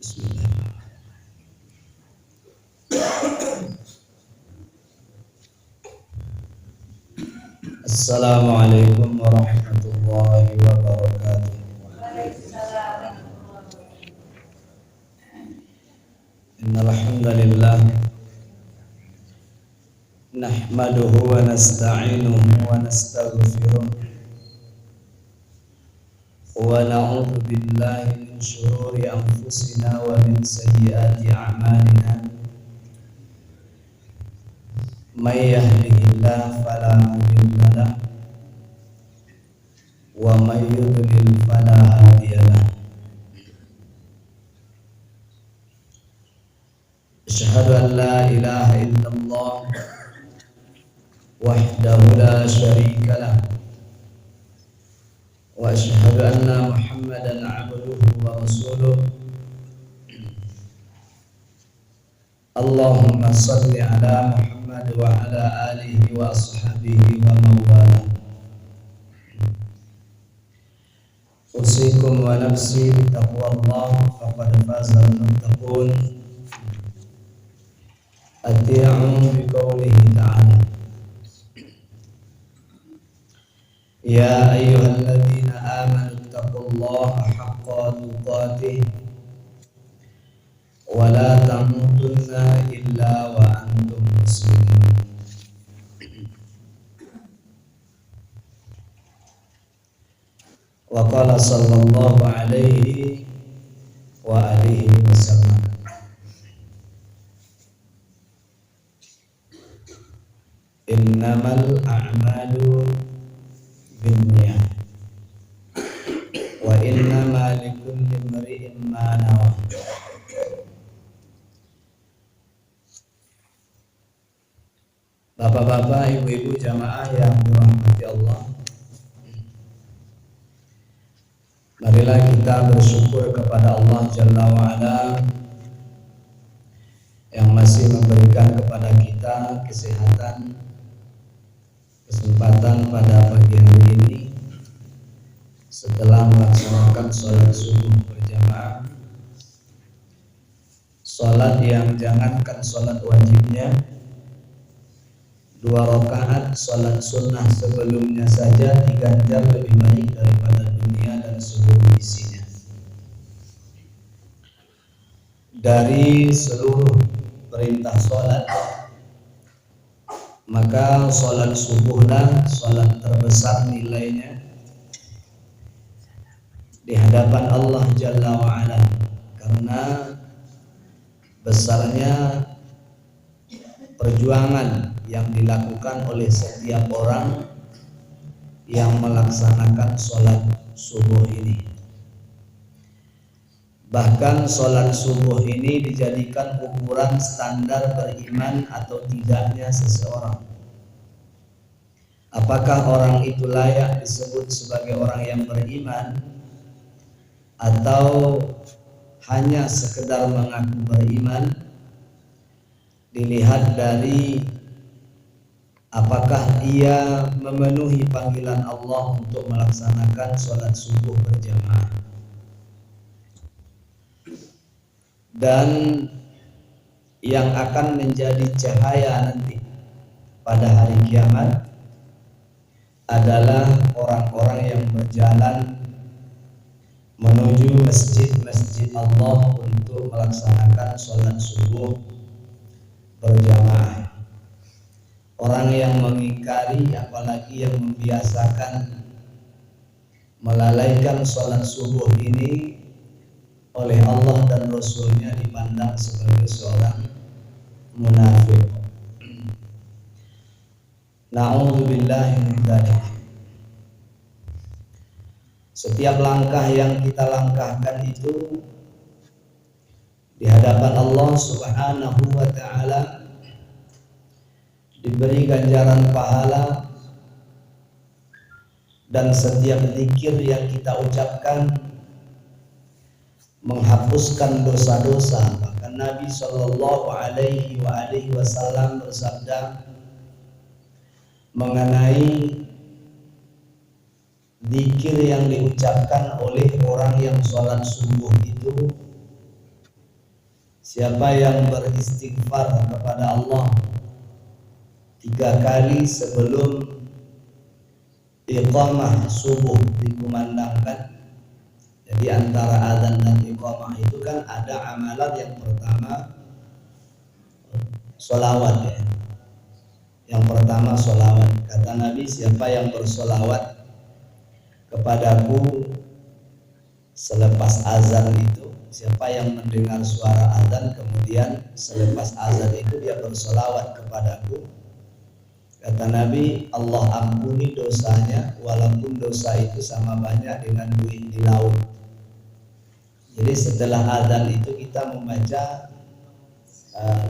Bismillahirrahmanirrahim. Assalamualaikum warahmatullahi wabarakatuh. Innal hamdalillah nahmaduhu wa nasta'inuhu wa nastaghfiruh wa na'udzu billahi min shururi anfusina wa min sayyiati a'malina. May yahdihillahu fala mudilla lahu wa may yudlil fala hadiya lahu. Asyhadu an la ilaha illallah wahdahu la syarika lahu wa asyhadu anna Muhammadan 'abduhu wa rasuluh. Allahumma shalli ala Muhammad wa ala alihi wa ashabihi wa mawala. Usikum wa nafsi bitaqwallah faqad fazal muttaqun. Ati'u biqaulihi ta'ala ya ayyuhalladzina amanu taqullaha haqqa tuqatih wa la tamutunna illa wa antum muslimun. Wa qala sallallahu alaihi wa alihi wasallam, innamal a'malu binniyat wa innama likulli imri'in ma nawa. Bapak-bapak, ibu-ibu jamaah yang dirahmati Allah, marilah kita bersyukur kepada Allah Jalla wa'ala yang masih memberikan kepada kita kesehatan, kesempatan pada pagi hari ini setelah melaksanakan sholat subuh berjamaah, sholat yang jangankan sholat wajibnya, 2 rakaat sholat sunnah sebelumnya saja diganjar lebih baik daripada dunia dan seluruh isinya. Dari seluruh perintah sholat, maka sholat subuhlah sholat terbesar nilainya di hadapan Allah Jalla wa'ala, karena besarnya perjuangan yang dilakukan oleh setiap orang yang melaksanakan sholat subuh ini. Bahkan sholat subuh ini dijadikan ukuran standar beriman atau tidaknya seseorang. Apakah orang itu layak disebut sebagai orang yang beriman atau hanya sekedar mengaku beriman, dilihat dari apakah ia memenuhi panggilan Allah untuk melaksanakan sholat subuh berjamaah. Dan yang akan menjadi cahaya nanti pada hari kiamat adalah orang-orang yang berjalan menuju masjid-masjid Allah untuk melaksanakan sholat subuh berjamaah. Orang yang mengingkari, apalagi yang membiasakan melalaikan sholat subuh ini, oleh Allah dan Rasulnya dipandang sebagai seorang munafik. Na'udzubillahi min dzalik. Setiap langkah yang kita langkahkan itu di hadapan Allah Subhanahu wa ta'ala diberi ganjaran pahala, dan setiap zikir yang kita ucapkan menghapuskan dosa-dosa. Bahkan Nabi Shallallahu Alaihi Wasallam bersabda mengenai zikir yang diucapkan oleh orang yang sholat subuh itu, Siapa yang beristighfar kepada Allah 3 kali sebelum iqamah subuh dikumandangkan. Jadi antara azan dan iqamah itu kan ada amalan. Yang pertama sholawat ya. Yang pertama sholawat. Kata Nabi, siapa yang bersolawat kepadaku selepas azan itu, siapa yang mendengar suara azan kemudian selepas azan itu dia bersolawat kepadaku, kata Nabi, Allah ampuni dosanya walaupun dosa itu sama banyak dengan buih di laut. Jadi setelah azan itu kita membaca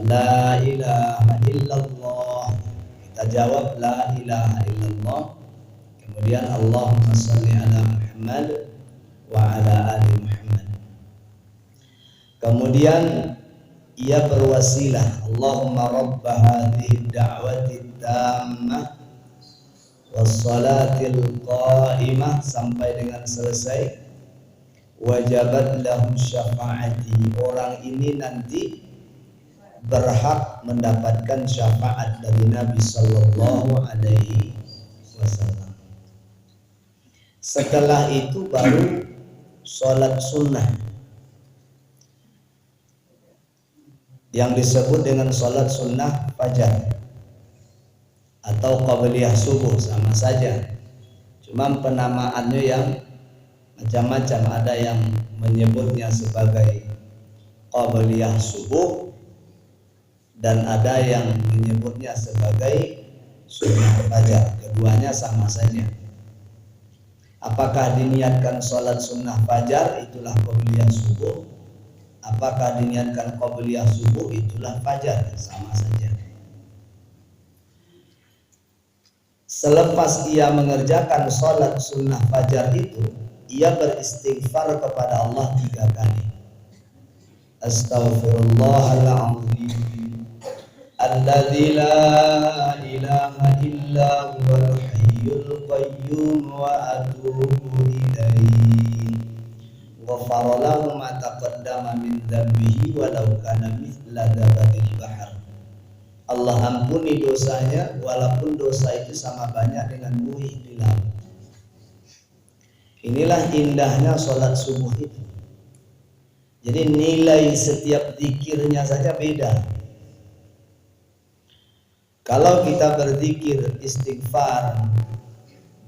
la ilaha illallah. Kita jawab la ilaha illallah. Kemudian Allahumma shalli ala Muhammad wa ala ali Muhammad. Kemudian ia berwasilah, Allahumma rabb hadhihi da'wati tammah wassalatil qa'imah sampai dengan selesai. Wajabat lahu syafaati. Orang ini nanti berhak mendapatkan syafaat dari Nabi sallallahu alaihi wasallam. Setelah itu baru sholat sunnah yang disebut dengan sholat sunnah fajar atau qabliyah subuh, sama saja. Cuma penamaannya yang macam-macam. Ada yang menyebutnya sebagai qabliyah subuh dan ada yang menyebutnya sebagai sunnah fajar. Keduanya sama saja. Apakah diniatkan sholat sunnah fajar itulah qabliyah subuh, apakah diniatkan qabliyah subuh itulah fajar, sama saja. Selepas ia mengerjakan sholat sunnah fajar itu, ia beristighfar kepada Allah 3 kali. Astaghfirullahaladzim alladzi la ilaha illa huwal hayyul qayyum wa atubu ilaihi ghafara lahu ma taqaddama min dhanbihi walau kana mithla zabadil bahr. Allah ampuni dosanya walaupun dosa itu sama banyak dengan buih di laut. Inilah indahnya sholat subuh itu. Jadi nilai setiap zikirnya saja beda. Kalau kita berzikir istighfar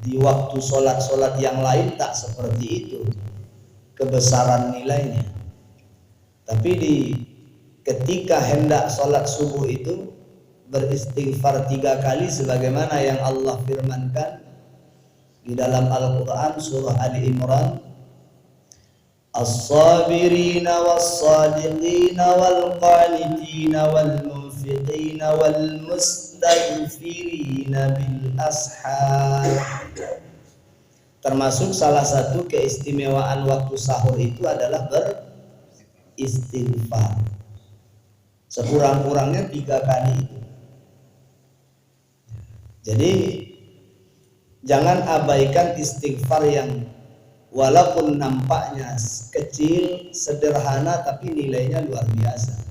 di waktu sholat-sholat yang lain tak seperti itu kebesaran nilainya. Tapi ketika hendak sholat subuh itu beristighfar 3 kali sebagaimana yang Allah firmankan di dalam Al-Quran surah Ali Imran, as-sabirina was-sadiqina wal-qanitina wal-munfiqina wal-mustaghfirina bil ashar. Termasuk salah satu keistimewaan waktu sahur itu adalah beristighfar. Sekurang-kurangnya 3 kali itu. Jadi jangan abaikan istighfar yang walaupun nampaknya kecil, sederhana, tapi nilainya luar biasa.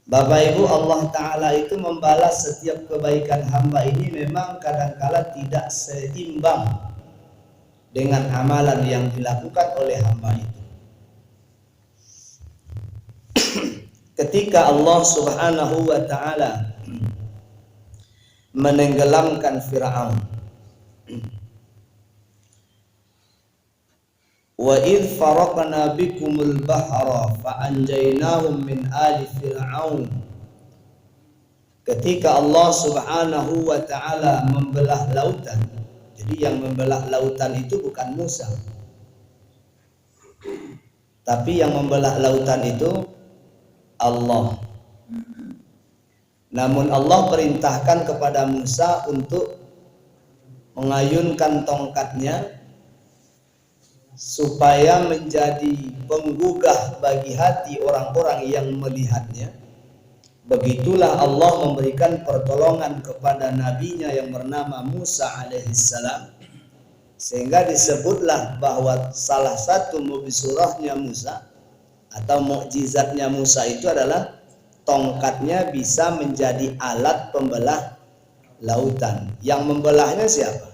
Bapak Ibu, Allah Ta'ala itu membalas setiap kebaikan hamba ini memang kadangkala tidak seimbang dengan amalan yang dilakukan oleh hamba itu. Ketika Allah Subhanahu wa Ta'ala menenggelamkan Fir'aun, wa idh faraqna bikumul bahra fa'anjaynahum min ali fir'aun. Ketika Allah Subhanahu wa Ta'ala membelah lautan. Jadi yang membelah lautan itu bukan Musa, tapi yang membelah lautan itu Allah. Namun Allah perintahkan kepada Musa untuk mengayunkan tongkatnya supaya menjadi penggugah bagi hati orang-orang yang melihatnya. Begitulah Allah memberikan pertolongan kepada nabinya yang bernama Musa alaihissalam, sehingga disebutlah bahwa salah satu mubisurahnya Musa atau mukjizatnya Musa itu adalah tongkatnya bisa menjadi alat pembelah lautan. Yang membelahnya siapa?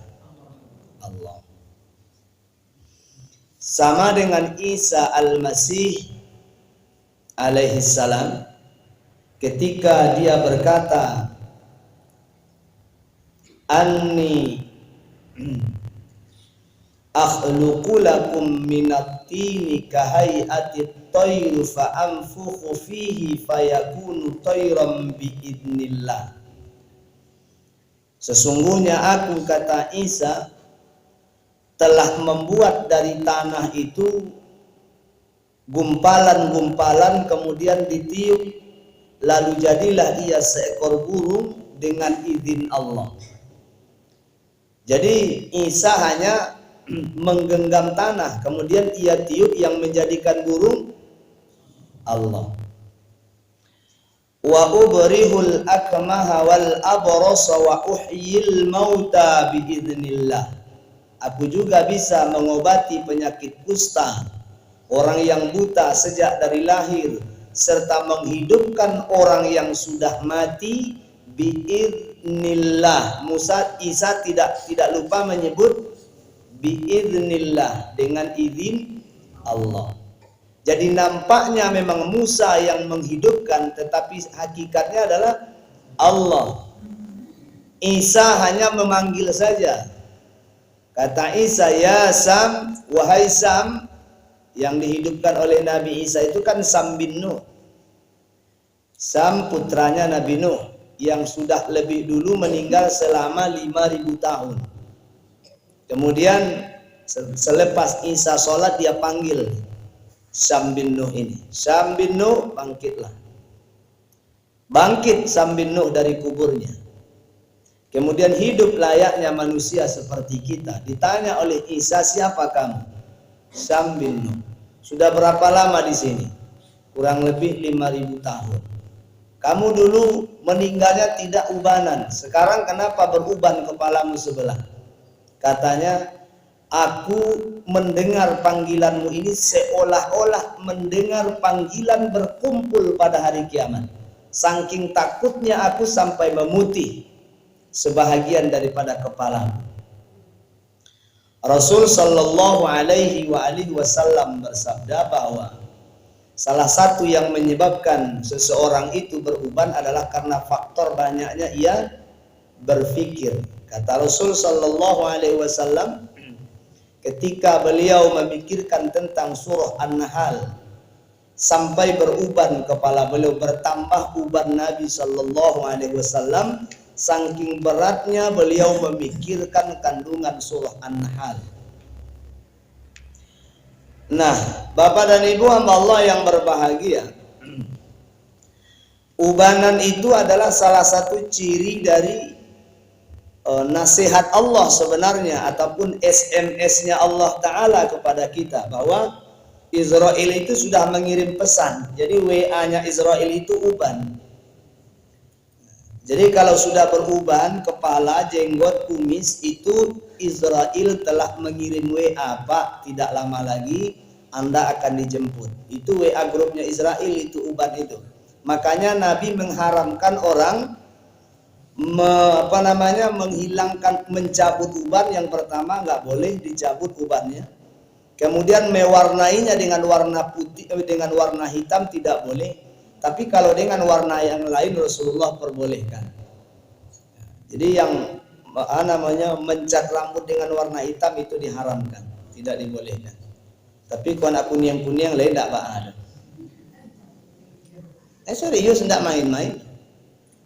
Allah. Sama dengan Isa al-Masih alaihi salam, ketika dia berkata, anni akhluqu lakum minat tini kahayati tayr fa anfukhu fihi fayakunu tayran biidnillah. Sesungguhnya aku, kata Isa, telah membuat dari tanah itu gumpalan-gumpalan, kemudian ditiup, lalu jadilah ia seekor burung dengan izin Allah. Jadi Isa hanya menggenggam tanah, kemudian ia tiup, yang menjadikan burung Allah. Wa ubrihul akmaha wal abrasa wa uhyil mauta biidznillah. Aku juga bisa mengobati penyakit kusta, orang yang buta sejak dari lahir, serta menghidupkan orang yang sudah mati biidznillah. Isa tidak lupa menyebut biidznillah, dengan izin Allah. Jadi nampaknya memang Musa yang menghidupkan, tetapi hakikatnya adalah Allah. Isa hanya memanggil saja. Kata Isa, ya Sam, wahai Sam. Yang dihidupkan oleh Nabi Isa itu kan Sam bin Nuh. Sam putranya Nabi Nuh, yang sudah lebih dulu meninggal selama 5.000 tahun. Kemudian selepas Isa sholat, dia panggil Sam bin Nuh ini. Sam bin Nuh, bangkitlah. Bangkit Sam bin Nuh dari kuburnya. Kemudian hidup layaknya manusia seperti kita. Ditanya oleh Isa, siapa kamu? Sam bin Nuh. Sudah berapa lama di sini? Kurang lebih 5.000 tahun. Kamu dulu meninggalnya tidak ubanan. Sekarang kenapa beruban kepalamu sebelah? Katanya, aku mendengar panggilanmu ini seolah-olah mendengar panggilan berkumpul pada hari kiamat. Saking takutnya aku sampai memutih sebahagian daripada kepalamu. Rasul sallallahu alaihi wasallam bersabda bahwa salah satu yang menyebabkan seseorang itu beruban adalah karena faktor banyaknya ia berfikir. Kata Rasul sallallahu alaihi wasallam, ketika beliau memikirkan tentang surah An-Nahl sampai beruban kepala beliau, bertambah uban Nabi sallallahu alaihi wasallam. Saking beratnya beliau memikirkan kandungan surah An-Nahl. Nah, Bapak dan Ibu hamba Allah yang berbahagia, ubanan itu adalah salah satu ciri dari nasihat Allah sebenarnya, ataupun SMS-nya Allah Ta'ala kepada kita, bahwa Israel itu sudah mengirim pesan. Jadi WA-nya Israel itu uban. Jadi kalau sudah beruban kepala, jenggot, kumis, itu Israel telah mengirim WA, Pak, tidak lama lagi Anda akan dijemput. Itu WA grupnya Israel, itu uban itu. Makanya Nabi mengharamkan orang menghilangkan, mencabut uban. Yang pertama, nggak boleh dicabut ubannya. Kemudian mewarnainya dengan warna putih, dengan warna hitam tidak boleh. Tapi kalau dengan warna yang lain Rasulullah perbolehkan. Jadi yang mencat rambut dengan warna hitam itu diharamkan, tidak dibolehkan. Tapi kalau nak kuning-kuning lain tidak ada. Serius, tidak main-main.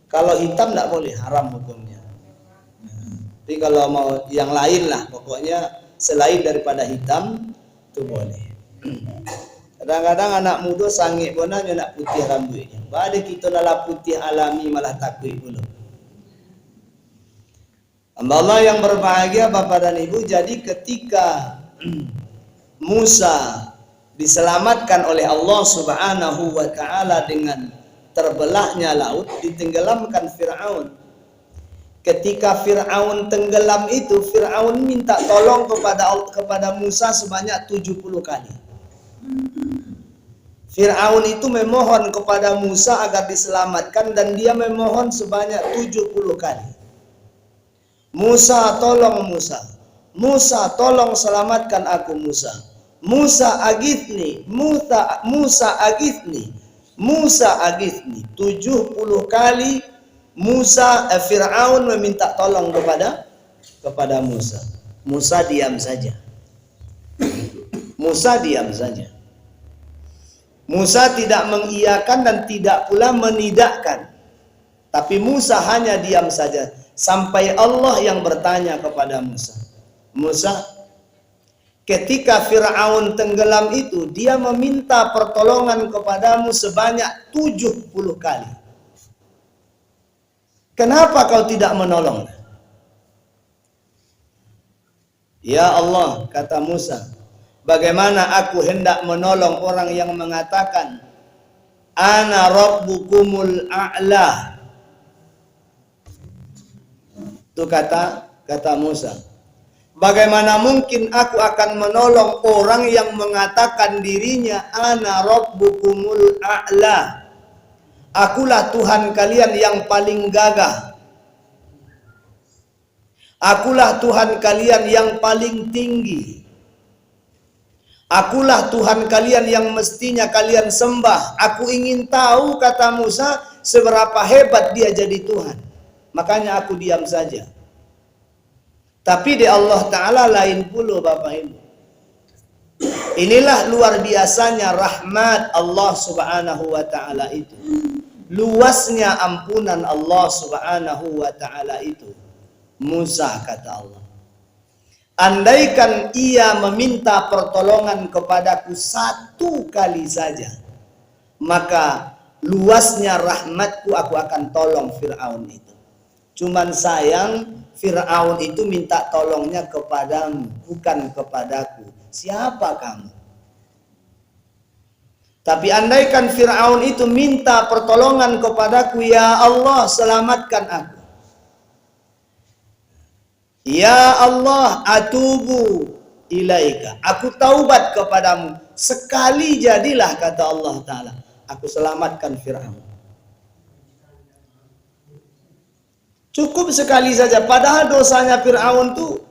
Kalau hitam tidak boleh, haram hukumnya. Tapi kalau mau yang lain lah, pokoknya selain daripada hitam itu boleh. Kadang-kadang anak muda sangit bonanya nak putih rambutnya. Pada kita lala putih alami malah takut pula. Hamba Allah yang berbahagia Bapak dan Ibu, jadi ketika Musa diselamatkan oleh Allah Subhanahu wa Ta'ala dengan terbelahnya laut, ditenggelamkan Fir'aun. Ketika Fir'aun tenggelam itu, Fir'aun minta tolong kepada Musa sebanyak 70 kali. Fir'aun itu memohon kepada Musa agar diselamatkan dan dia memohon sebanyak 70 kali. Musa, tolong Musa. Musa, tolong selamatkan aku Musa. Musa agithni, Musa agithni, Musa agithni. 70 kali Fir'aun meminta tolong kepada Musa. Musa diam saja. Musa diam saja. Musa tidak mengiyakan dan tidak pula menidakkan. Tapi Musa hanya diam saja. Sampai Allah yang bertanya kepada Musa. Musa, ketika Fir'aun tenggelam itu, dia meminta pertolongan kepadamu sebanyak 70 kali. Kenapa kau tidak menolong? Ya Allah, kata Musa, bagaimana aku hendak menolong orang yang mengatakan ana rabbukumul a'la. Itu kata Musa. Bagaimana mungkin aku akan menolong orang yang mengatakan dirinya ana rabbukumul a'la. Akulah Tuhan kalian yang paling gagah. Akulah Tuhan kalian yang paling tinggi. Akulah Tuhan kalian yang mestinya kalian sembah. Aku ingin tahu, kata Musa, seberapa hebat dia jadi Tuhan. Makanya aku diam saja. Tapi di Allah Ta'ala lain pula Bapak Ibu. Inilah luar biasanya rahmat Allah Subhanahu wa Ta'ala itu. Luasnya ampunan Allah Subhanahu wa Ta'ala itu. Musa, kata Allah, andaikan ia meminta pertolongan kepadaku 1 kali saja, maka luasnya rahmatku aku akan tolong Fir'aun itu. Cuman sayang, Fir'aun itu minta tolongnya kepadamu, bukan kepadaku. Siapa kamu? Tapi andaikan Fir'aun itu minta pertolongan kepadaku, ya Allah, selamatkan aku. Ya Allah, atubu ilaika. Aku taubat kepadamu. Sekali jadilah, kata Allah Ta'ala. Aku selamatkan Fir'aun. Cukup sekali saja. Padahal dosanya Fir'aun itu,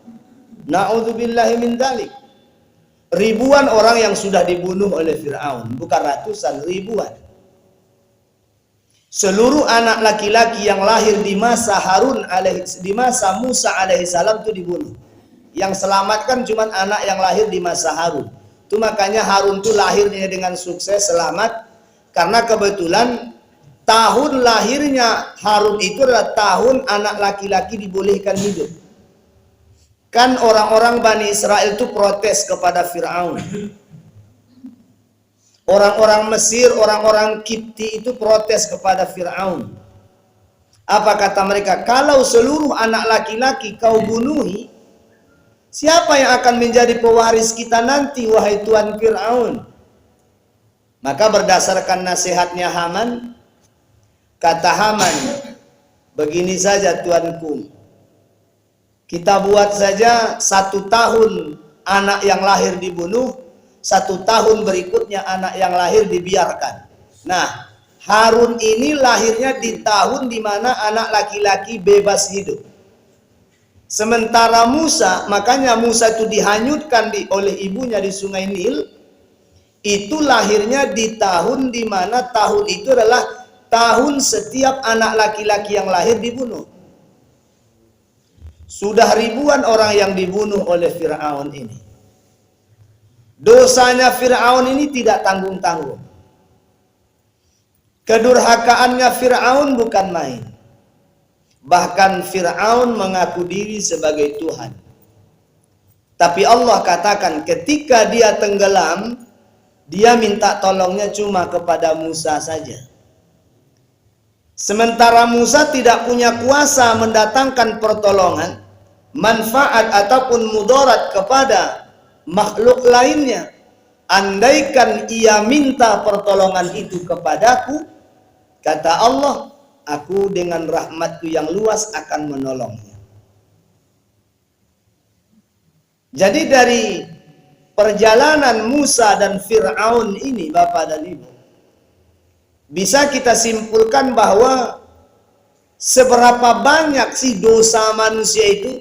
na'udzubillahi min dzalik, ribuan orang yang sudah dibunuh oleh Fir'aun. Bukan ratusan, ribuan. Seluruh anak laki-laki yang lahir di masa Musa alaihissalam itu dibunuh. Yang selamatkan cuma anak yang lahir di masa Harun. Itu makanya Harun itu lahirnya dengan sukses, selamat, karena kebetulan tahun lahirnya Harun itu adalah tahun anak laki-laki dibolehkan hidup. Kan orang-orang Bani Israel itu protes kepada Fir'aun. Orang-orang Mesir, orang-orang Kipti itu protes kepada Fir'aun. Apa kata mereka? Kalau seluruh anak laki-laki kau bunuhi, siapa yang akan menjadi pewaris kita nanti, wahai Tuan Fir'aun? Maka berdasarkan nasihatnya Haman, kata Haman, begini saja tuanku, kita buat saja 1 tahun anak yang lahir dibunuh, 1 tahun berikutnya anak yang lahir dibiarkan. Nah, Harun ini lahirnya di tahun di mana anak laki-laki bebas hidup. Sementara Musa, makanya Musa itu dihanyutkan oleh ibunya di Sungai Nil, itu lahirnya di tahun di mana tahun itu adalah tahun setiap anak laki-laki yang lahir dibunuh. Sudah ribuan orang yang dibunuh oleh Fir'aun ini. Dosanya Fir'aun ini tidak tanggung-tanggung. Kedurhakaannya Fir'aun bukan main. Bahkan Fir'aun mengaku diri sebagai Tuhan. Tapi Allah katakan ketika dia tenggelam, dia minta tolongnya cuma kepada Musa saja. Sementara Musa tidak punya kuasa mendatangkan pertolongan, manfaat ataupun mudarat kepada makhluk lainnya. Andaikan ia minta pertolongan itu kepadaku, kata Allah, aku dengan rahmatku yang luas akan menolongnya. Jadi dari perjalanan Musa dan Fir'aun ini, Bapak dan Ibu, bisa kita simpulkan bahwa seberapa banyak sih dosa manusia itu?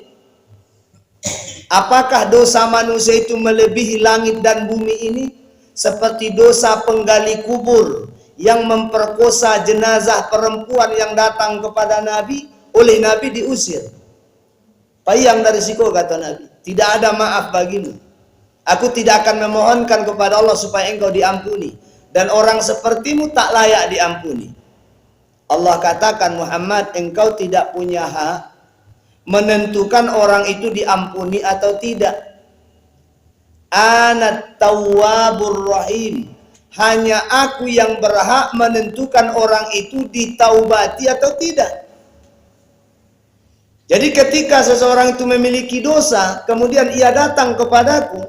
Apakah dosa manusia itu melebihi langit dan bumi ini? Seperti dosa penggali kubur yang memperkosa jenazah perempuan yang datang kepada Nabi, oleh Nabi diusir. Payang dari siko, kata Nabi, tidak ada maaf bagimu. Aku tidak akan memohonkan kepada Allah supaya engkau diampuni, dan orang sepertimu tak layak diampuni. Allah katakan, Muhammad, engkau tidak punya hak menentukan orang itu diampuni atau tidak. Anat tawwabur rahim. Hanya aku yang berhak menentukan orang itu ditaubati atau tidak. Jadi ketika seseorang itu memiliki dosa, kemudian ia datang kepadaku,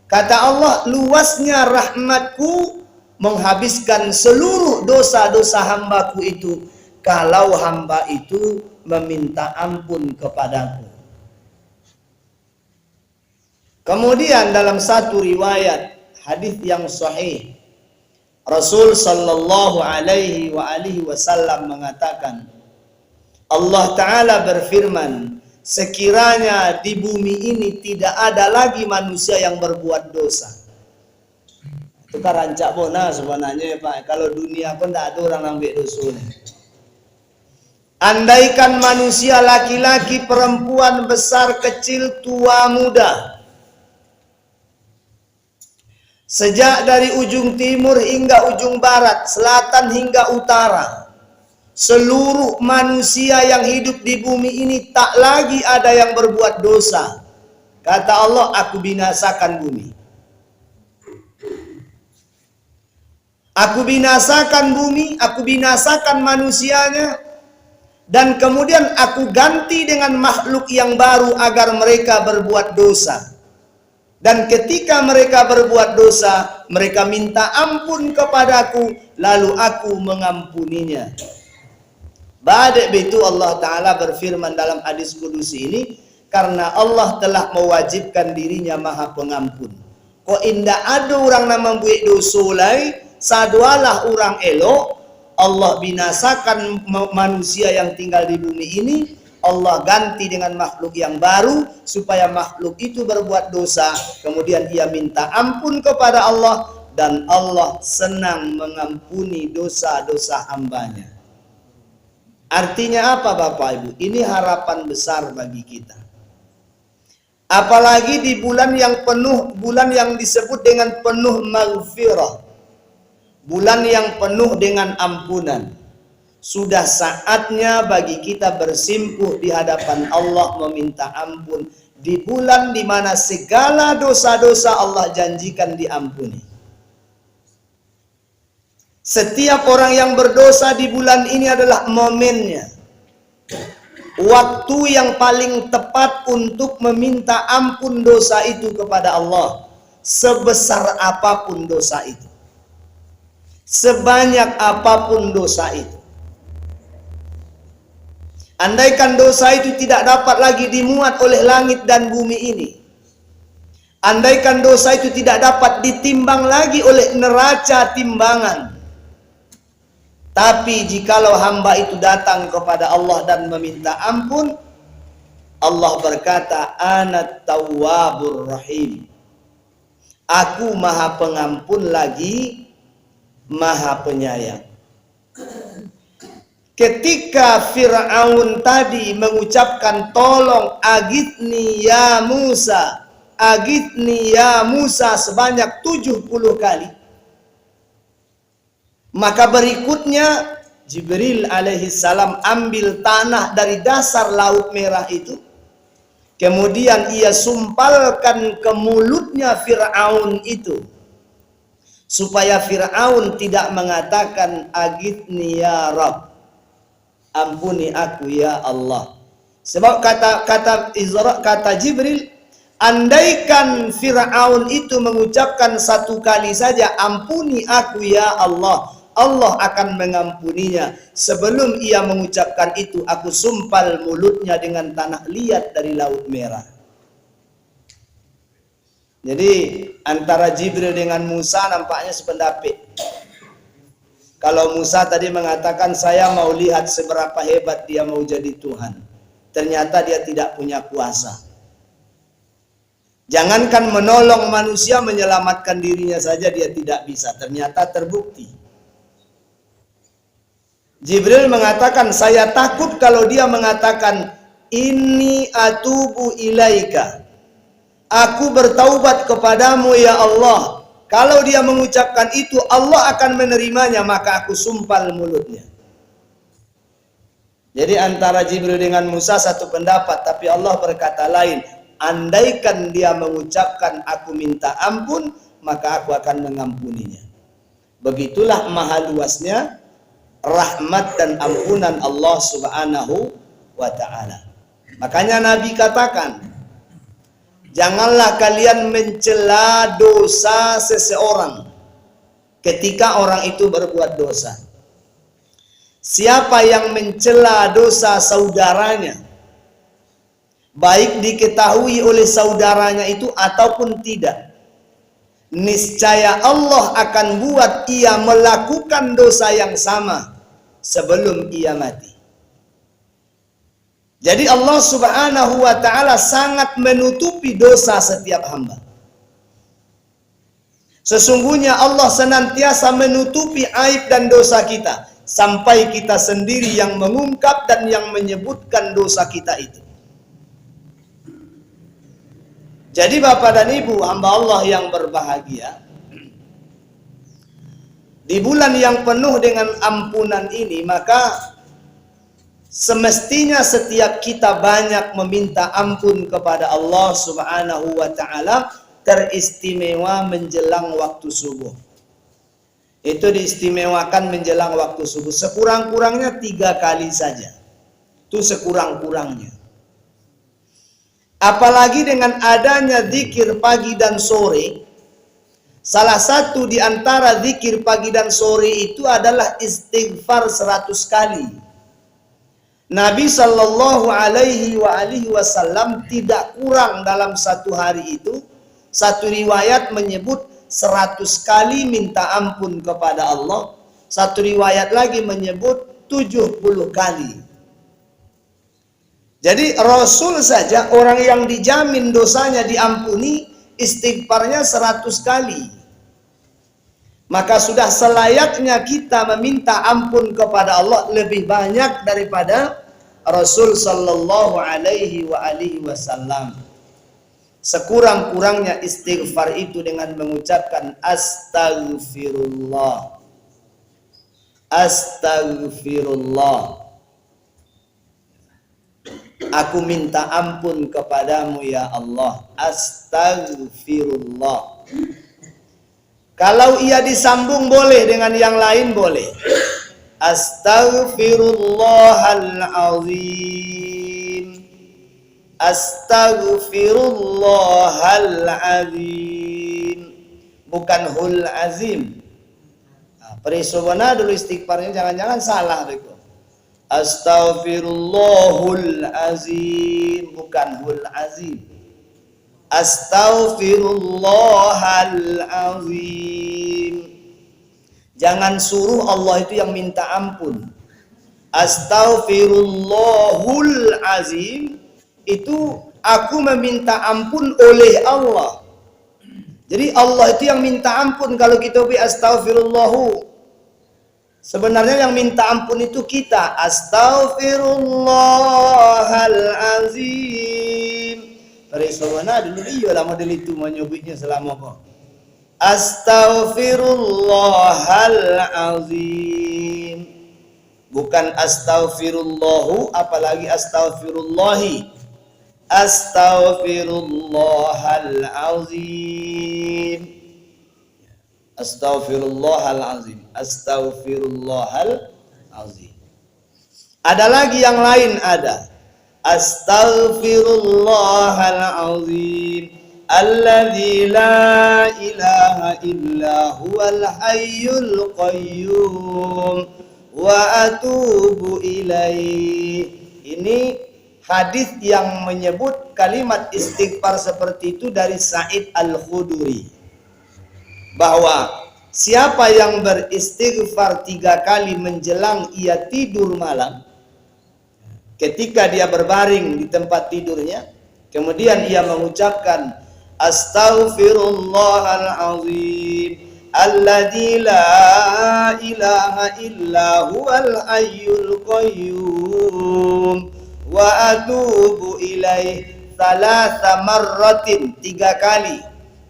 kata Allah, luasnya rahmatku menghabiskan seluruh dosa-dosa hambaku itu, kalau hamba itu meminta ampun kepadaku. Kemudian dalam satu riwayat hadis yang sahih, Rasul sallallahu alaihi wasallam mengatakan, Allah Ta'ala berfirman, sekiranya di bumi ini tidak ada lagi manusia yang berbuat dosa. Itu kan rancak bona sebenarnya, Pak. Kalau dunia pun tidak ada orang ambil dosa. Andaikan manusia laki-laki, perempuan, besar, kecil, tua, muda, sejak dari ujung timur hingga ujung barat, selatan hingga utara, seluruh manusia yang hidup di bumi ini tak lagi ada yang berbuat dosa. Kata Allah, aku binasakan bumi. Aku binasakan bumi, aku binasakan manusianya, dan kemudian aku ganti dengan makhluk yang baru agar mereka berbuat dosa. Dan ketika mereka berbuat dosa, mereka minta ampun kepadaku, lalu aku mengampuninya. Ba'da itu Allah Ta'ala berfirman dalam hadis kudusi ini, karena Allah telah mewajibkan dirinya maha pengampun. Kok indah ada orang nama buat dosa lain, sadualah orang elok, Allah binasakan manusia yang tinggal di bumi ini, Allah ganti dengan makhluk yang baru, supaya makhluk itu berbuat dosa, kemudian ia minta ampun kepada Allah, dan Allah senang mengampuni dosa-dosa hambanya. Artinya apa, Bapak Ibu? Ini harapan besar bagi kita. Apalagi di bulan yang penuh, bulan yang disebut dengan penuh maghfirah, bulan yang penuh dengan ampunan. Sudah saatnya bagi kita bersimpuh di hadapan Allah meminta ampun di bulan di mana segala dosa-dosa Allah janjikan diampuni. Setiap orang yang berdosa di bulan ini adalah momennya, waktu yang paling tepat untuk meminta ampun dosa itu kepada Allah, sebesar apapun dosa itu, sebanyak apapun dosa itu. Andaikan dosa itu tidak dapat lagi dimuat oleh langit dan bumi ini, andaikan dosa itu tidak dapat ditimbang lagi oleh neraca timbangan, tapi jikalau hamba itu datang kepada Allah dan meminta ampun, Allah berkata, Anat tawwabur rahim. Aku maha pengampun lagi maha penyayang. Ketika Fir'aun tadi mengucapkan tolong agithni ya Musa, agithni ya Musa sebanyak 70 kali, maka berikutnya Jibril alaihi salam ambil tanah dari dasar Laut Merah itu, kemudian ia sumpalkan ke mulutnya Fir'aun itu, supaya Fir'aun tidak mengatakan agithni ya Rabb, ampuni aku ya Allah. Sebab kata Jibril, andaikan Fir'aun itu mengucapkan satu kali saja ampuni aku ya Allah, Allah akan mengampuninya. Sebelum ia mengucapkan itu, aku sumpal mulutnya dengan tanah liat dari Laut Merah. Jadi antara Jibril dengan Musa nampaknya sependapat. Kalau Musa tadi mengatakan saya mau lihat seberapa hebat dia mau jadi Tuhan. Ternyata dia tidak punya kuasa. Jangankan menolong manusia, menyelamatkan dirinya saja dia tidak bisa. Ternyata terbukti. Jibril mengatakan saya takut kalau dia mengatakan inni atubu ilaika. Aku bertaubat kepadamu ya Allah. Kalau dia mengucapkan itu, Allah akan menerimanya, maka aku sumpal mulutnya. Jadi antara Jibril dengan Musa satu pendapat, tapi Allah berkata lain. Andaikan dia mengucapkan aku minta ampun, maka aku akan mengampuninya. Begitulah maha luasnya rahmat dan ampunan Allah Subhanahu wa ta'ala. Makanya Nabi katakan, janganlah kalian mencela dosa seseorang ketika orang itu berbuat dosa. Siapa yang mencela dosa saudaranya, baik diketahui oleh saudaranya itu ataupun tidak, niscaya Allah akan buat ia melakukan dosa yang sama sebelum ia mati. Jadi Allah Subhanahu wa ta'ala sangat menutupi dosa setiap hamba. Sesungguhnya Allah senantiasa menutupi aib dan dosa kita, sampai kita sendiri yang mengungkap dan yang menyebutkan dosa kita itu. Jadi Bapak dan Ibu hamba Allah yang berbahagia, di bulan yang penuh dengan ampunan ini, maka semestinya setiap kita banyak meminta ampun kepada Allah Subhanahu wa ta'ala, teristimewa menjelang waktu subuh. Itu diistimewakan menjelang waktu subuh. Sekurang-kurangnya 3 kali saja. Itu sekurang-kurangnya. Apalagi dengan adanya zikir pagi dan sore. Salah satu di antara zikir pagi dan sore itu adalah istighfar 100 kali. Nabi Shallallahu Alaihi Wasallam tidak kurang dalam satu hari itu. Satu riwayat menyebut 100 kali minta ampun kepada Allah. Satu riwayat lagi menyebut 70 kali. Jadi Rasul saja orang yang dijamin dosanya diampuni, istighfarnya 100 kali. Maka sudah selayaknya kita meminta ampun kepada Allah lebih banyak daripada Rasul Sallallahu Alaihi Wasallam. Sekurang-kurangnya istighfar itu dengan mengucapkan Astaghfirullah, Astaghfirullah. Aku minta ampun kepadamu ya Allah. Astaghfirullah. Kalau ia disambung boleh, dengan yang lain boleh. Astaghfirullahalazim. Astaghfirullahalazim. Bukan hul azim. Nah, perisubana dulu istighfarnya, jangan-jangan salah itu. Astaghfirullahul azim, bukan hul azim. Astaghfirullahal azim. Jangan suruh Allah itu yang minta ampun. Astaghfirullahul azim itu aku meminta ampun oleh Allah. Jadi Allah itu yang minta ampun kalau kita bi astaghfirullahu. Sebenarnya yang minta ampun itu kita. Astaghfirullahalazim. Perisawana dulu iya lah model itu menyebutnya selama kok. Astaghfirullahalazim. Bukan astaghfirullahu, apalagi astaghfirullahi. Astaghfirullahalazim. Astaghfirullahalazim. Astaghfirullahalazim. Ada lagi yang lain ada. Astaghfirullahalazim. Alladzi la ilaha illa huwal hayyul qayyum wa atubu ilaih. Ini hadis yang menyebut kalimat istighfar seperti itu dari Sa'id Al-Khudri, bahwa siapa yang beristighfar 3 kali menjelang ia tidur malam, ketika dia berbaring di tempat tidurnya, kemudian ia mengucapkan astaghfirullahalazim alladzi la ilaha illa huwal hayyul qayyum wa atubu ilaih thalatha marratin, 3 kali,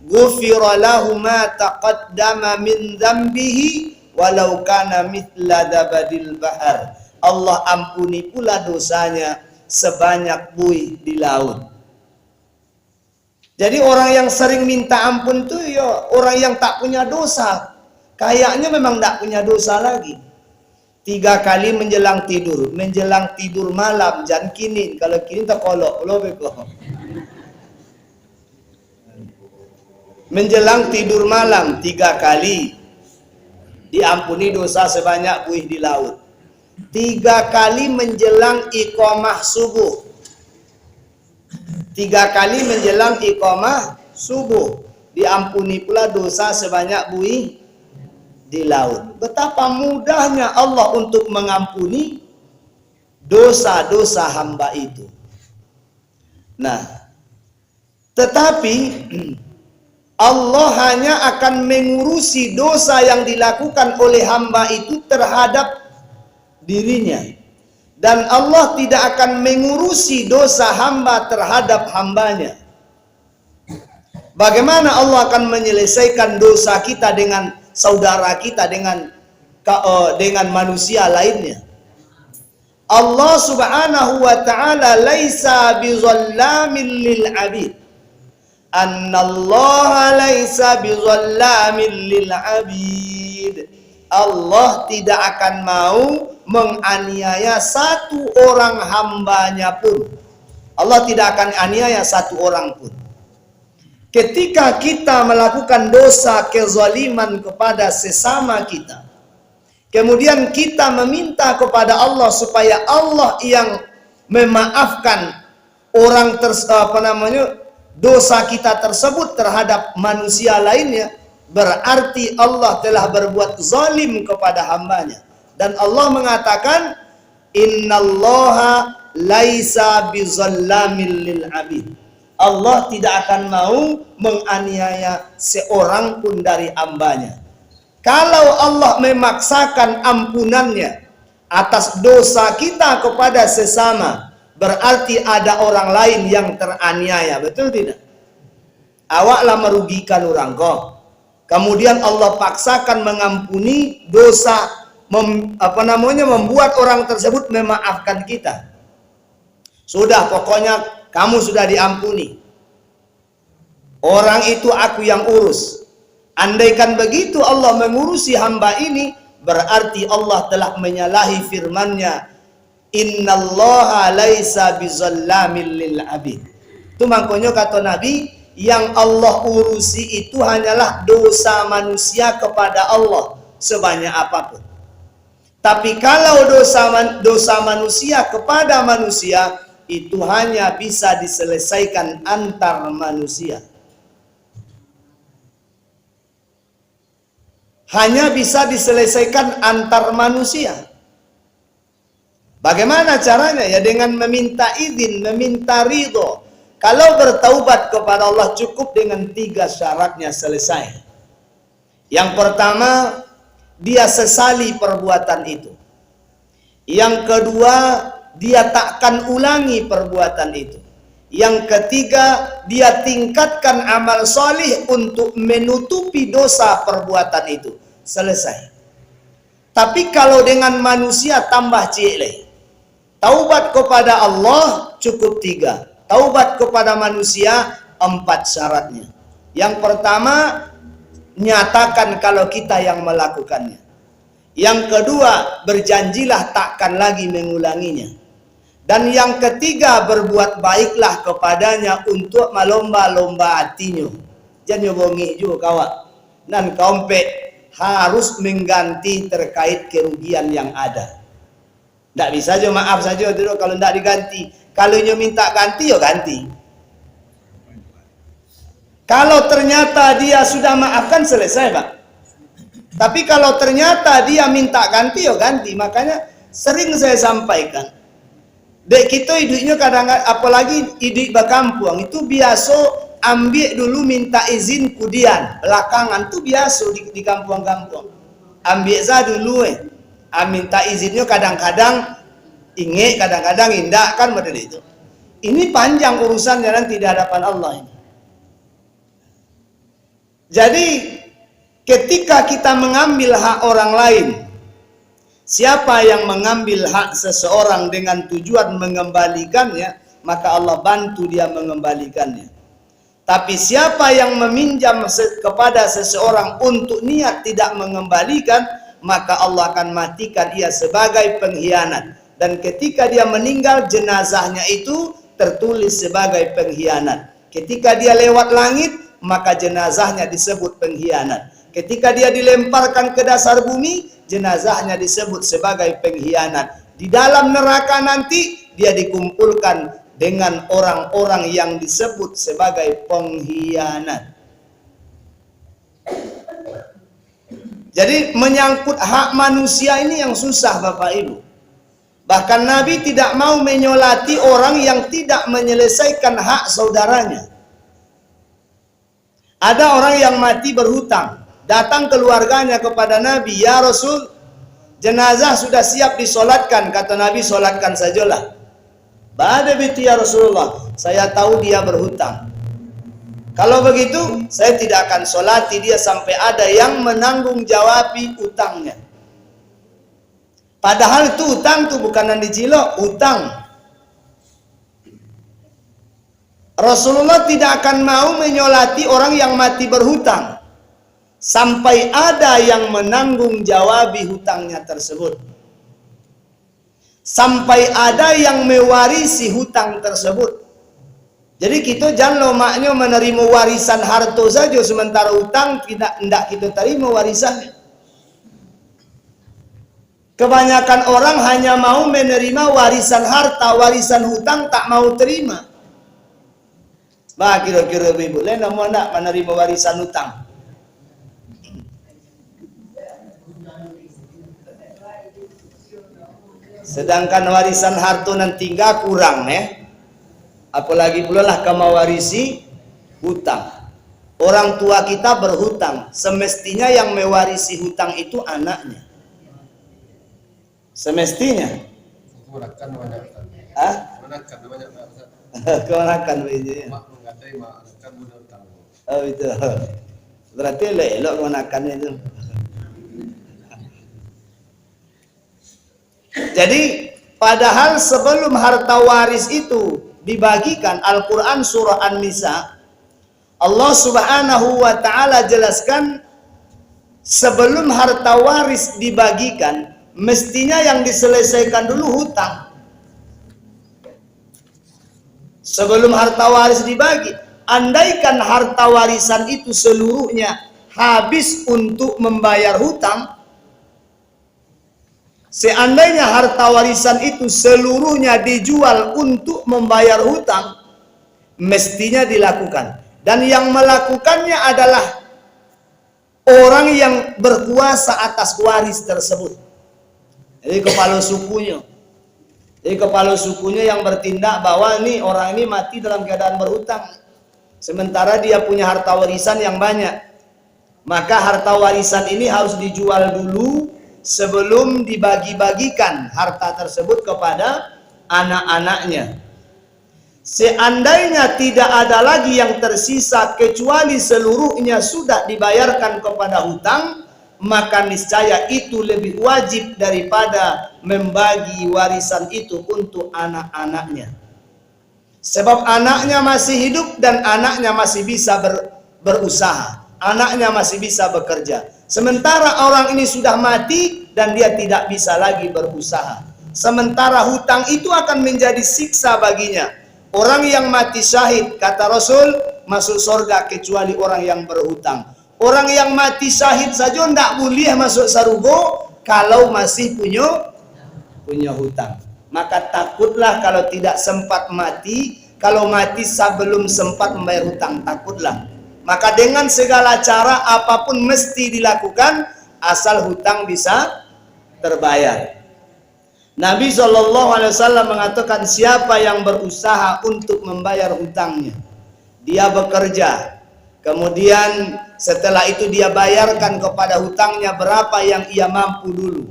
ghufira lahu ma taqaddama min dzambihi walau kana mithla zabadil bahar, Allah ampuni pula dosanya sebanyak buih di laut. Jadi orang yang sering minta ampun tuh ya orang yang tak punya dosa. Kayaknya memang tak punya dosa lagi. 3 kali menjelang tidur malam, jangan kini. Kalau kini tak kolok, menjelang tidur malam 3 kali diampuni dosa sebanyak buih di laut. 3 kali menjelang iqamah subuh. 3 kali menjelang iqamah subuh diampuni pula dosa sebanyak buih di laut. Betapa mudahnya Allah untuk mengampuni dosa-dosa hamba itu. Nah, tetapi Allah hanya akan mengurusi dosa yang dilakukan oleh hamba itu terhadap dirinya, dan Allah tidak akan mengurusi dosa hamba terhadap hambanya. Bagaimana Allah akan menyelesaikan dosa kita dengan saudara kita, dengan manusia lainnya? Allah subhanahu wa ta'ala laisa bizallamin lil abid. Annallaha laisa bizallamin lil abid. Allah tidak akan mau menganiaya satu orang hambanya pun. Allah tidak akan aniaya satu orang pun. Ketika kita melakukan dosa kezaliman kepada sesama kita, kemudian kita meminta kepada Allah supaya Allah yang memaafkan dosa kita tersebut terhadap manusia lainnya, berarti Allah telah berbuat zalim kepada hambanya. Dan Allah mengatakan innallaha laisa bizallamin lil abid. Allah tidak akan mau menganiaya seorang pun dari hambanya. Kalau Allah memaksakan ampunannya atas dosa kita kepada sesama, berarti ada orang lain yang teraniaya, betul tidak? Awaklah merugikan orang kau, kemudian Allah paksakan mengampuni dosa, membuat orang tersebut memaafkan kita. Sudah, pokoknya kamu sudah diampuni, orang itu aku yang urus. Andaikan begitu Allah mengurusi hamba ini, berarti Allah telah menyalahi firman-Nya, innallaha laisa bizallamin lil abid. Itu makanya kata Nabi, yang Allah urusi itu hanyalah dosa manusia kepada Allah sebanyak apapun. Tapi kalau dosa manusia kepada manusia, itu hanya bisa diselesaikan antar manusia. Hanya bisa diselesaikan antar manusia. Bagaimana caranya? Ya dengan meminta izin, meminta ridho. Kalau bertaubat kepada Allah cukup dengan 3 syaratnya selesai. Yang pertama, dia sesali perbuatan itu. Yang kedua, dia takkan ulangi perbuatan itu. Yang ketiga, dia tingkatkan amal solih untuk menutupi dosa perbuatan itu. Selesai. Tapi kalau dengan manusia tambah cileh. Taubat kepada Allah cukup 3. Taubat kepada manusia 4 syaratnya. Yang pertama, nyatakan kalau kita yang melakukannya. Yang kedua, berjanjilah takkan lagi mengulanginya. Dan yang ketiga, berbuat baiklah kepadanya untuk melomba-lomba hatinya. Jangan nyobongi juga kawan. Dan kaumpe harus mengganti terkait kerugian yang ada. Tidak bisa aja maaf saja dulu kalau tidak diganti. Kalau nyo minta ganti, yo ganti. Kalau ternyata dia sudah maafkan, selesai, Pak. Tapi kalau ternyata dia minta ganti, yo ganti. Makanya sering saya sampaikan, dek kita hidupnya kadang, apalagi hidup bakampung, itu biasa ambil dulu minta izin kemudian belakangan tuh biasa di kampung-kampung. Ambil za dulu minta izinnya kadang-kadang ingat, kadang-kadang indah, kan model itu. Ini panjang urusannya nanti di hadapan Allah ini. Jadi ketika kita mengambil hak orang lain, siapa yang mengambil hak seseorang dengan tujuan mengembalikannya, maka Allah bantu dia mengembalikannya. Tapi siapa yang meminjam kepada seseorang untuk niat tidak mengembalikan, maka Allah akan matikan ia sebagai pengkhianat. Dan ketika dia meninggal, jenazahnya itu tertulis sebagai pengkhianat. Ketika dia lewat langit, maka jenazahnya disebut pengkhianat. Ketika dia dilemparkan ke dasar bumi, jenazahnya disebut sebagai pengkhianat. Di dalam neraka nanti, dia dikumpulkan dengan orang-orang yang disebut sebagai pengkhianat. Jadi menyangkut hak manusia ini yang susah, Bapak Ibu. Bahkan Nabi tidak mau menyolati orang yang tidak menyelesaikan hak saudaranya. Ada orang yang mati berhutang, datang keluarganya kepada Nabi, "Ya Rasul, jenazah sudah siap disolatkan." Kata Nabi, "Solatkan sajalah." "Bada biti ya Rasulullah, saya tahu dia berhutang. Kalau begitu, saya tidak akan solati dia sampai ada yang menanggung jawabi utangnya." Padahal itu utang tuh bukan dicilok, utang. Rasulullah tidak akan mau menyolati orang yang mati berhutang sampai ada yang menanggung jawabi hutangnya tersebut. Sampai ada yang mewarisi hutang tersebut. Jadi kita jangan lomaknya menerima warisan harta saja, sementara hutang tidak kita terima warisannya. Kebanyakan orang hanya mau menerima warisan harta, warisan hutang tak mau terima. Bah, kira-kira ibu lain mau nak menerima warisan hutang? Sedangkan warisan harta nanti tinggal kurang, apalagi pula lah kamu warisi hutang. Orang tua kita berhutang, semestinya yang mewarisi hutang itu anaknya. Semestinya. Kemenakan namanya. Kemenakan namanya. Kemenakan begitu ya. Mak mengatai mak akan menentang. Oh itu. Berarti elok kemenakannya itu. Jadi padahal sebelum harta waris itu dibagikan, Al-Quran surah An-Nisa, Allah subhanahu wa ta'ala jelaskan sebelum harta waris dibagikan, mestinya yang diselesaikan dulu hutang. Sebelum harta waris dibagi, andaikan harta warisan itu seluruhnya habis untuk membayar hutang, seandainya harta warisan itu seluruhnya dijual untuk membayar hutang, mestinya dilakukan. Dan yang melakukannya adalah orang yang berkuasa atas waris tersebut. Jadi kepala sukunya. Jadi kepala sukunya yang bertindak bahwa ini orang ini mati dalam keadaan berhutang. Sementara dia punya harta warisan yang banyak. Maka harta warisan ini harus dijual dulu sebelum dibagi-bagikan harta tersebut kepada anak-anaknya. Seandainya tidak ada lagi yang tersisa kecuali seluruhnya sudah dibayarkan kepada hutang, maka niscaya itu lebih wajib daripada membagi warisan itu untuk anak-anaknya. Sebab anaknya masih hidup dan anaknya masih bisa berusaha. Anaknya masih bisa bekerja. Sementara orang ini sudah mati dan dia tidak bisa lagi berusaha. Sementara hutang itu akan menjadi siksa baginya. Orang yang mati syahid, kata Rasul, masuk surga kecuali orang yang berhutang. Orang yang mati syahid saja tidak boleh masuk surga kalau masih punya hutang. Maka takutlah kalau tidak sempat mati, kalau mati sebelum sempat membayar hutang, takutlah. Maka dengan segala cara apapun mesti dilakukan asal hutang bisa terbayar. Nabi SAW mengatakan siapa yang berusaha untuk membayar hutangnya, dia bekerja, kemudian setelah itu dia bayarkan kepada hutangnya berapa yang ia mampu dulu.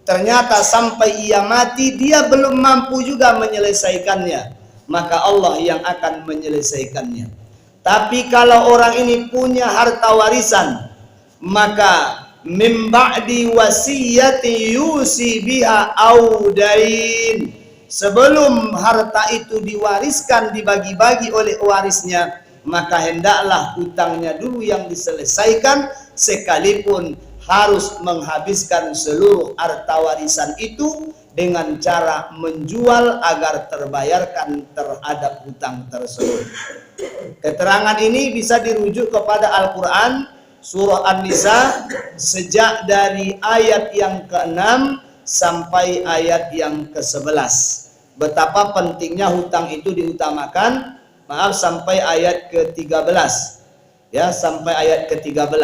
Ternyata sampai ia mati dia belum mampu juga menyelesaikannya, maka Allah yang akan menyelesaikannya. Tapi kalau orang ini punya harta warisan, maka min ba'di wasiyati yusi biha audain, sebelum harta itu diwariskan, dibagi-bagi oleh warisnya, maka hendaklah hutangnya dulu yang diselesaikan, sekalipun harus menghabiskan seluruh harta warisan itu dengan cara menjual agar terbayarkan terhadap hutang tersebut. Keterangan ini bisa dirujuk kepada Al-Quran surah An-Nisa sejak dari ayat yang ke-6 sampai ayat yang ke-11. Betapa pentingnya hutang itu diutamakan. Maaf, sampai ayat ke-13. Ya, sampai ayat ke-13.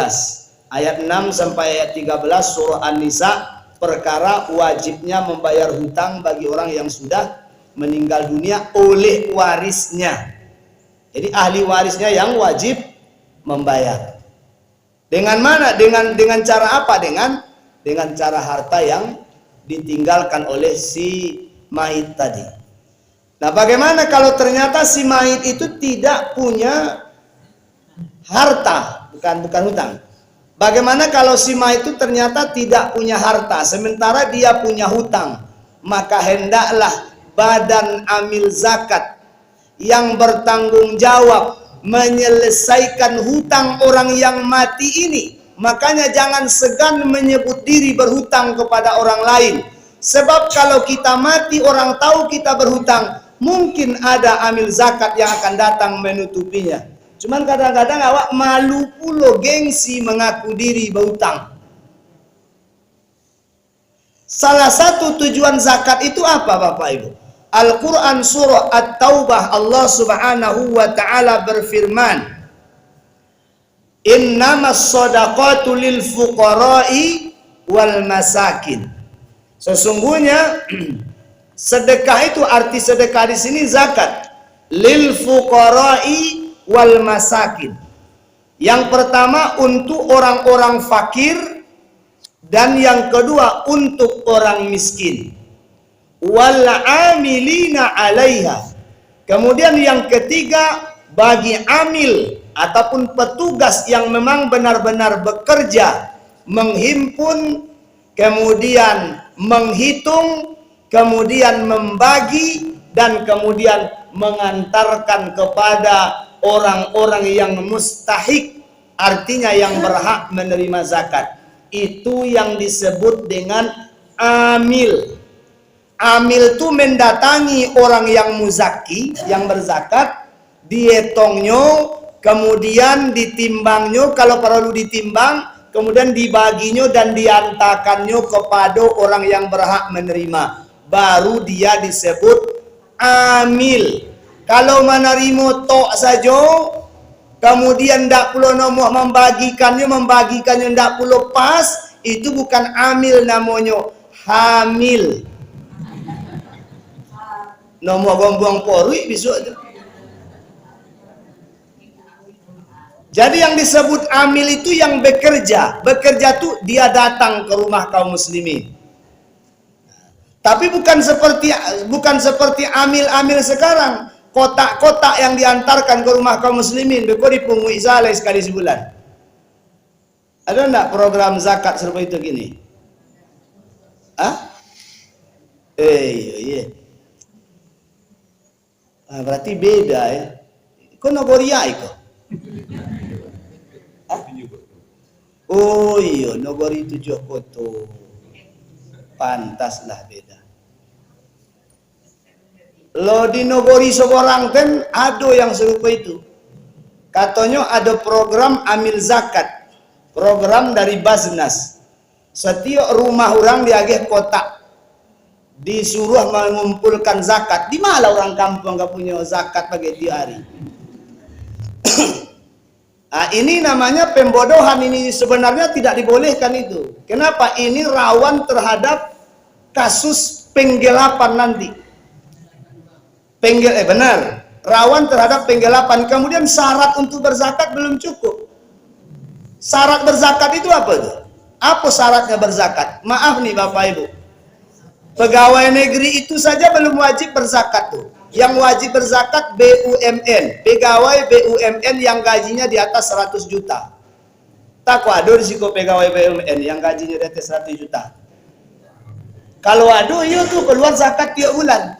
Ayat 6 sampai ayat 13 surah An-Nisa, perkara wajibnya membayar hutang bagi orang yang sudah meninggal dunia oleh warisnya. Jadi ahli warisnya yang wajib membayar. Dengan mana? Dengan cara apa? Dengan cara harta yang ditinggalkan oleh si mayit tadi. Nah, bagaimana kalau ternyata si mayit itu tidak punya harta, bukan hutang? Bagaimana kalau si mayit itu ternyata tidak punya harta, sementara dia punya hutang? Maka hendaklah badan amil zakat yang bertanggung jawab menyelesaikan hutang orang yang mati ini. Makanya jangan segan menyebut diri berhutang kepada orang lain. Sebab kalau kita mati, orang tahu kita berhutang, mungkin ada amil zakat yang akan datang menutupinya. Cuman kadang-kadang awak malu pula, gengsi mengaku diri berhutang. Salah satu tujuan zakat itu apa Bapak Ibu? Al-Quran surah At-Taubah, Allah subhanahu wa ta'ala berfirman, innamas shadaqatu lil fuqara'i wal masakin. Sesungguhnya sedekah itu, arti sedekah di sini zakat, lil fuqara'i wal masakin. Yang pertama untuk orang-orang fakir, dan yang kedua untuk orang miskin. Wal amilina 'alaiha. Kemudian yang ketiga bagi amil ataupun petugas yang memang benar-benar bekerja menghimpun, kemudian menghitung, kemudian membagi, dan kemudian mengantarkan kepada orang-orang yang mustahik, artinya yang berhak menerima zakat. Itu yang disebut dengan amil. Amil itu mendatangi orang yang muzaki, yang berzakat, dietongnya, kemudian ditimbangnya, kalau perlu ditimbang, kemudian dibaginya dan diantarkannya kepada orang yang berhak menerima. Baru dia disebut amil. Kalau menerima tok saja, kemudian tidak perlu nomor membagikannya tidak perlu pas, itu bukan amil namanya, hamil. Nomor buang porui besok. Jadi yang disebut amil itu yang bekerja. Bekerja tuh dia datang ke rumah kaum muslimin. Tapi bukan seperti amil-amil sekarang. Kotak-kotak yang diantarkan ke rumah kaum muslimin, beko dipungui saleh sekali sebulan. Ada enggak program zakat seperti itu gini? Iya. Berarti beda ya. Kok Nogoria itu? Oh iya, Nogori 7 foto. Pantaslah beda. Lo di Nogori seorang kan ada yang serupa itu. Katanya ada program amil zakat. Program dari Basnas. Setiap rumah orang diagih kotak. disuruh mengumpulkan zakat. Di mana orang kampung nggak punya zakat bagi tiap hari? Nah, ini namanya pembodohan. Ini sebenarnya tidak dibolehkan itu. Kenapa? Ini rawan terhadap kasus penggelapan nanti. Benar, rawan terhadap penggelapan. Kemudian syarat untuk berzakat belum cukup. Syarat berzakat itu apa tuh? Apa syaratnya berzakat? Maaf nih Bapak Ibu, pegawai negeri itu saja belum wajib berzakat tuh. Yang wajib berzakat BUMN, pegawai BUMN yang gajinya di atas 100 juta. Tak ada risiko pegawai BUMN yang gajinya di atas 100 juta. Kalau ada, iya tuh keluar zakat tiap bulan.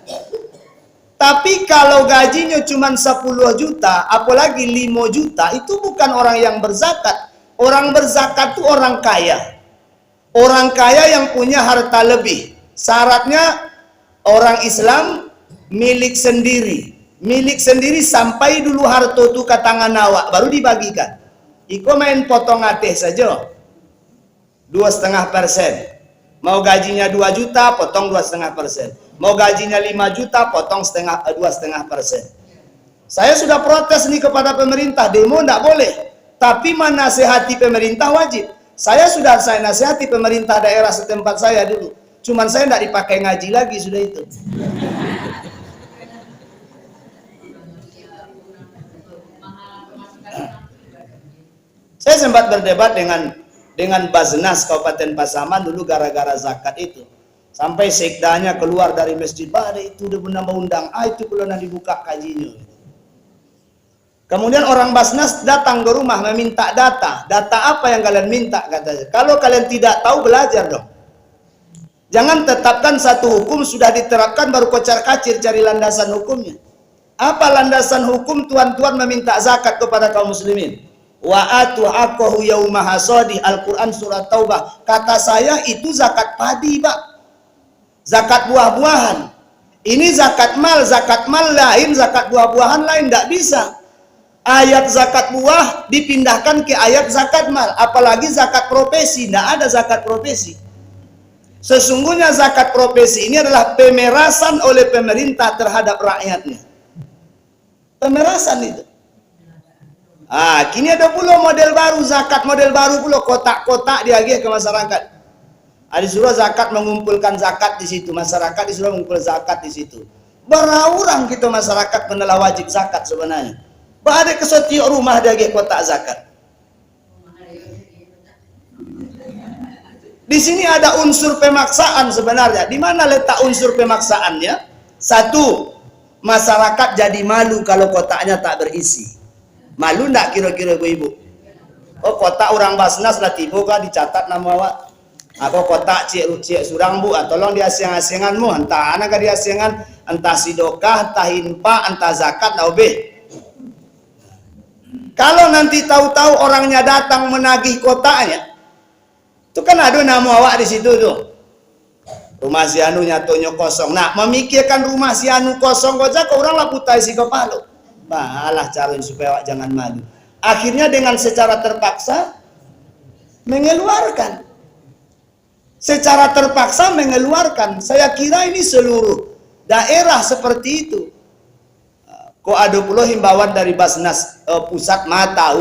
Tapi kalau gajinya cuma 10 juta, apalagi 5 juta, itu bukan orang yang berzakat. Orang berzakat itu orang kaya. Orang kaya yang punya harta lebih. Syaratnya orang Islam milik sendiri. Milik sendiri sampai dulu harta itu ke tangan awak, baru dibagikan. Iko main potong ateh saja 2,5%. Mau gajinya 2 juta, potong 2,5%. Mau gajinya 5 juta, potong 2,5%. Saya sudah protes nih kepada pemerintah, demo tidak boleh. Tapi menasehati pemerintah wajib. Saya nasihati pemerintah daerah setempat saya dulu. Cuman saya tidak dipakai ngaji lagi, sudah itu. Saya sempat berdebat dengan Baznas Kabupaten Pasaman dulu gara-gara zakat itu. Sampai sekdanya keluar dari masjid, itu udah menambah undang, itu kalau nanti dibuka kajinya. Kemudian orang Basnas datang ke rumah meminta data. Data apa yang kalian minta katanya? Kalau kalian tidak tahu, belajar dong. Jangan tetapkan satu hukum sudah diterapkan baru kocar-kacir cari landasan hukumnya. Apa landasan hukum tuan-tuan meminta zakat kepada kaum muslimin? Wa atu haqqahu yauma hasadi, Al-Qur'an surat Taubah. Kata saya itu zakat padi, Pak. Zakat buah-buahan. Ini zakat mal lain, zakat buah-buahan lain, tidak bisa. Ayat zakat buah dipindahkan ke ayat zakat mal, apalagi zakat profesi. Tidak ada zakat profesi. Sesungguhnya zakat profesi ini adalah pemerasan oleh pemerintah terhadap rakyatnya. Pemerasan itu. Kini ada pula model baru, zakat model baru pula, kotak-kotak diagih ke masyarakat. Disuruh zakat mengumpulkan zakat di situ, masyarakat disuruh mengumpul zakat di situ. Berapa kita masyarakat menelah wajib zakat sebenarnya? Ada ke setiap rumah diagih kotak zakat. Di sini ada unsur pemaksaan sebenarnya. Di mana letak unsur pemaksaannya? Satu, masyarakat jadi malu kalau kotaknya tak berisi. Malu enggak kira-kira ibu? Oh, kotak orang Basnas lah tiba kah dicatat nama awak. Aku kotak cik surang bu, tolong diasing-asinganmu, entah anak diasingan, entah sidokah, entah himpa, entah zakat, naubeh. Kalau nanti tahu-tahu orangnya datang menagih kotaknya, itu kan ada nama awak di situ tuh. Rumah si anu nyatonya kosong. Nah, memikirkan rumah si anu kosong saja, ke orang lah putai si kepala. Bahalah cara supaya awak jangan malu. Akhirnya dengan secara terpaksa mengeluarkan. Secara terpaksa mengeluarkan. Saya kira ini seluruh daerah seperti itu. Kok ada pula himbauan dari Basnas pusat mata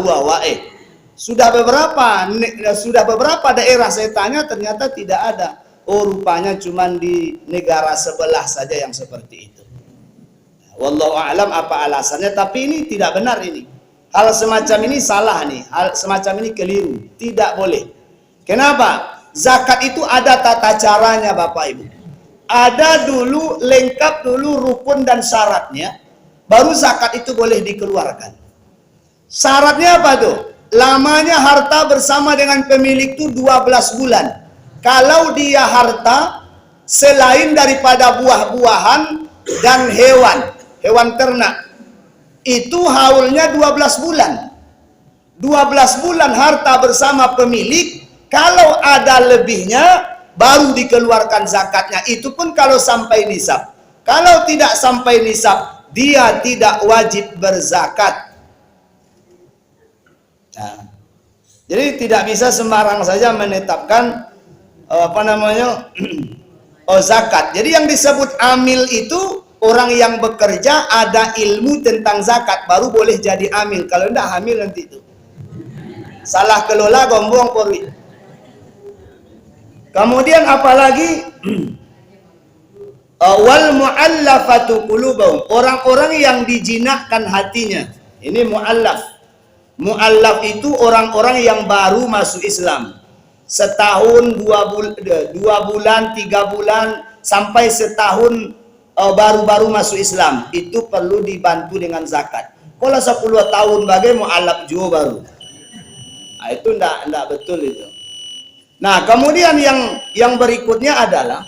sudah beberapa daerah saya tanya ternyata tidak ada. Oh, rupanya cuma di negara sebelah saja yang seperti itu. Wallahu a'lam apa alasannya, tapi ini tidak benar ini. Hal semacam ini salah nih, hal semacam ini keliru, tidak boleh. Kenapa? Zakat itu ada tata caranya Bapak Ibu. Ada dulu lengkap dulu rukun dan syaratnya. Baru zakat itu boleh dikeluarkan. Syaratnya apa tuh? Lamanya harta bersama dengan pemilik itu 12 bulan. Kalau dia harta selain daripada buah-buahan dan hewan ternak, itu haulnya 12 bulan. 12 bulan harta bersama pemilik, kalau ada lebihnya baru dikeluarkan zakatnya. Itu pun kalau sampai nisab. Kalau tidak sampai nisab, dia tidak wajib berzakat. Nah, jadi tidak bisa sembarang saja menetapkan Oh, zakat. Jadi yang disebut amil itu orang yang bekerja ada ilmu tentang zakat baru boleh jadi amil. Kalau enggak hamil nanti itu. Salah kelola gombong porwi. Kemudian apalagi wal muallafatu qulubahum, orang-orang yang dijinakkan hatinya. Ini muallaf. Muallaf itu orang-orang yang baru masuk Islam. Setahun, 2 bulan, 3 bulan, sampai setahun baru-baru masuk Islam. Itu perlu dibantu dengan zakat. Kalau 10 tahun bagai mu'alaf juga baru. Nah, itu enggak betul itu. Nah, kemudian yang berikutnya adalah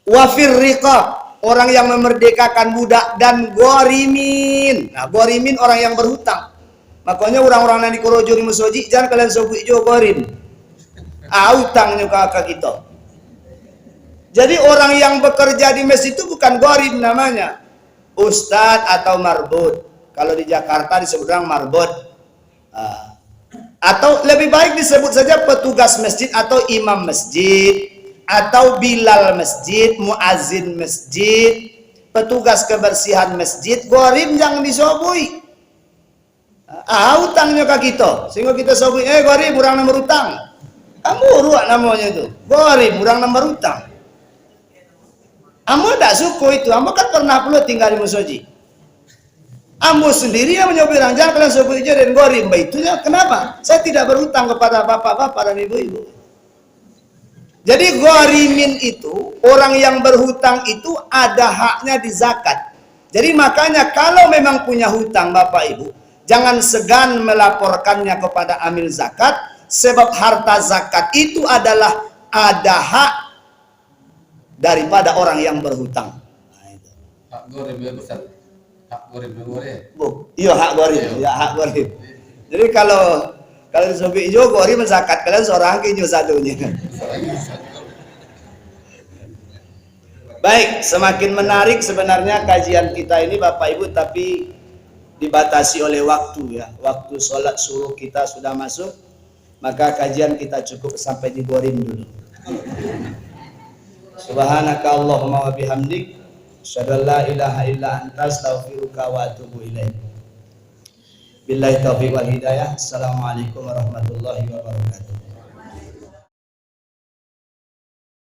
wafir riqab, orang yang memerdekakan budak, dan gorimin. Nah, gorimin orang yang berhutang. Makanya orang-orang yang dikorojo di masjid jangan kalian sebut jo gorim. Utangnya kakak kita. Jadi orang yang bekerja di masjid itu bukan gorim namanya, ustadz atau marbud. Kalau di Jakarta disebut orang marbud. Atau lebih baik disebut saja petugas masjid atau imam masjid atau bilal masjid, muazin masjid, petugas kebersihan masjid. Gorim jangan disobui. Utangnya ke kita, sehingga kita sobui, gorim urang nomor utang. Kamu ruak namanya itu, gorim urang nomor utang. Kamu tak suku itu, kamu kan pernah pula tinggal di musoji. Kamu sendiri yang menyobir orang, jangan kalian sobui aja dan gorim. Baitunya kenapa? Saya tidak berutang kepada bapak-bapak dan ibu-ibu. Jadi gorimin itu, orang yang berhutang itu ada haknya di zakat. Jadi makanya kalau memang punya hutang bapak ibu, jangan segan melaporkannya kepada amil zakat, sebab harta zakat itu adalah ada hak daripada orang yang berhutang. Nah, itu. Hak gorib ya Ustaz. Hak gorib boleh. Iya hak gorib, ya hak gorib. Jadi kalau sobi ijo gorib zakat kalian seorang kinyo satunya. Baik, semakin menarik sebenarnya kajian kita ini Bapak Ibu, tapi dibatasi oleh waktu ya. Waktu sholat suruh kita sudah masuk, maka kajian kita cukup sampai di gorim dulu. Subhanaka Allahumma wa bihamdik, asyhadu an la ilaha illa anta, astaghfiruka wa atubu ilaik. Billahi taufiq wal hidayah. Assalamualaikum warahmatullahi wabarakatuh.